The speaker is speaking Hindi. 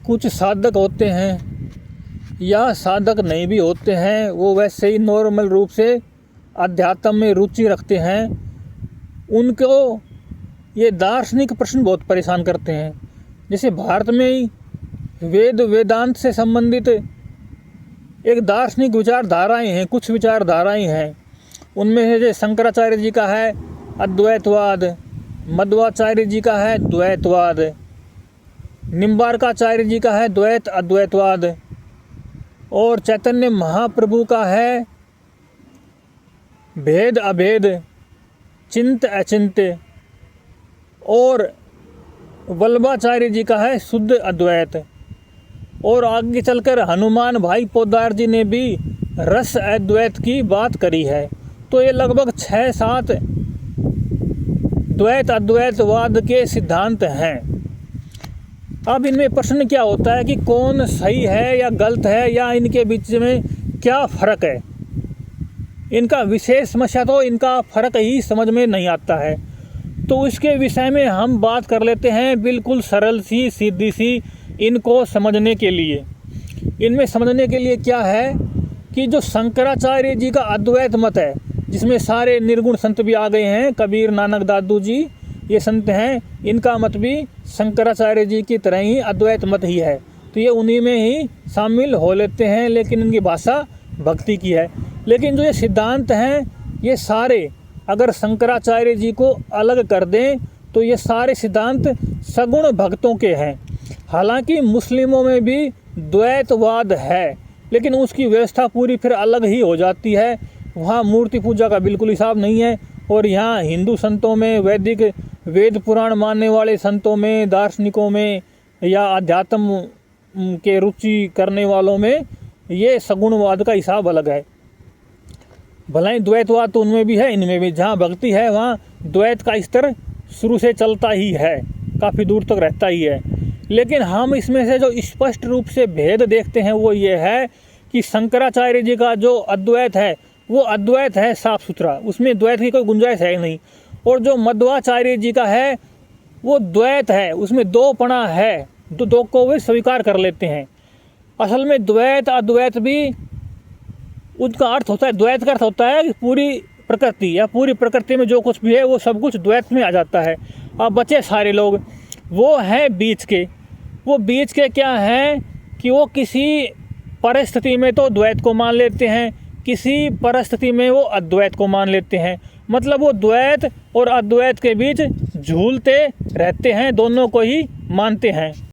कुछ साधक होते हैं या साधक नहीं भी होते हैं, वो वैसे ही नॉर्मल रूप से अध्यात्म में रुचि रखते हैं। उनको ये दार्शनिक प्रश्न बहुत परेशान करते हैं। जैसे भारत में ही वेदांत से संबंधित एक दार्शनिक विचारधाराएं हैं, कुछ विचारधाराएं हैं। उनमें से जैसे शंकराचार्य जी का है अद्वैतवाद, मध्वाचार्य जी का है द्वैतवाद, निम्बार्काचार्य जी का है द्वैत अद्वैतवाद, और चैतन्य महाप्रभु का है भेद अभेद, चिंत अचिंत्य, और वल्लभाचार्य जी का है शुद्ध अद्वैत। और आगे चलकर हनुमान भाई पोद्दार जी ने भी रस अद्वैत की बात करी है। तो ये लगभग 6-7 द्वैत अद्वैतवाद के सिद्धांत हैं। अब इनमें प्रश्न क्या होता है कि कौन सही है या गलत है, या इनके बीच में क्या फ़र्क है। इनका विशेष समस्या तो इनका फ़र्क ही समझ में नहीं आता है। तो इसके विषय में हम बात कर लेते हैं बिल्कुल सरल सी सीधी सी, इनको समझने के लिए। इनमें समझने के लिए क्या है कि जो शंकराचार्य जी का अद्वैत मत है, जिसमें सारे निर्गुण संत भी आ गए हैं, कबीर, नानक, दादू जी, ये संत हैं, इनका मत भी शंकराचार्य जी की तरह ही अद्वैत मत ही है। तो ये उन्हीं में ही शामिल हो लेते हैं, लेकिन इनकी भाषा भक्ति की है। लेकिन जो ये सिद्धांत हैं, ये सारे अगर शंकराचार्य जी को अलग कर दें तो ये सारे सिद्धांत सगुण भक्तों के हैं। हालांकि मुस्लिमों में भी द्वैतवाद है, लेकिन उसकी व्यवस्था पूरी फिर अलग ही हो जाती है। वहाँ मूर्ति पूजा का बिल्कुल हिसाब नहीं है। और यहाँ हिंदू संतों में, वैदिक वेद पुराण मानने वाले संतों में, दार्शनिकों में, या अध्यात्म के रुचि करने वालों में ये सगुणवाद का हिसाब अलग है। भला ही द्वैतवाद तो उनमें भी है, इनमें भी। जहाँ भक्ति है वहाँ द्वैत का स्तर शुरू से चलता ही है, काफ़ी दूर तक रहता ही है। लेकिन हम इसमें से जो स्पष्ट रूप से भेद देखते हैं वो ये है कि शंकराचार्य जी का जो अद्वैत है वो अद्वैत है साफ सुथरा, उसमें द्वैत की कोई गुंजाइश है नहीं। और जो मध्वाचार्य जी का है वो द्वैत है, उसमें दोपना है, दो को वे स्वीकार कर लेते हैं। असल में द्वैत अद्वैत भी उनका अर्थ होता है, द्वैत का अर्थ होता है कि पूरी प्रकृति या पूरी प्रकृति में जो कुछ भी है वो सब कुछ द्वैत में आ जाता है। अब बचे सारे लोग वो हैं बीच के। वो बीच के क्या हैं कि वो किसी परिस्थिति में तो द्वैत को मान लेते हैं, किसी परिस्थिति में वो अद्वैत को मान लेते हैं। मतलब वो द्वैत और अद्वैत के बीच झूलते रहते हैं, दोनों को ही मानते हैं।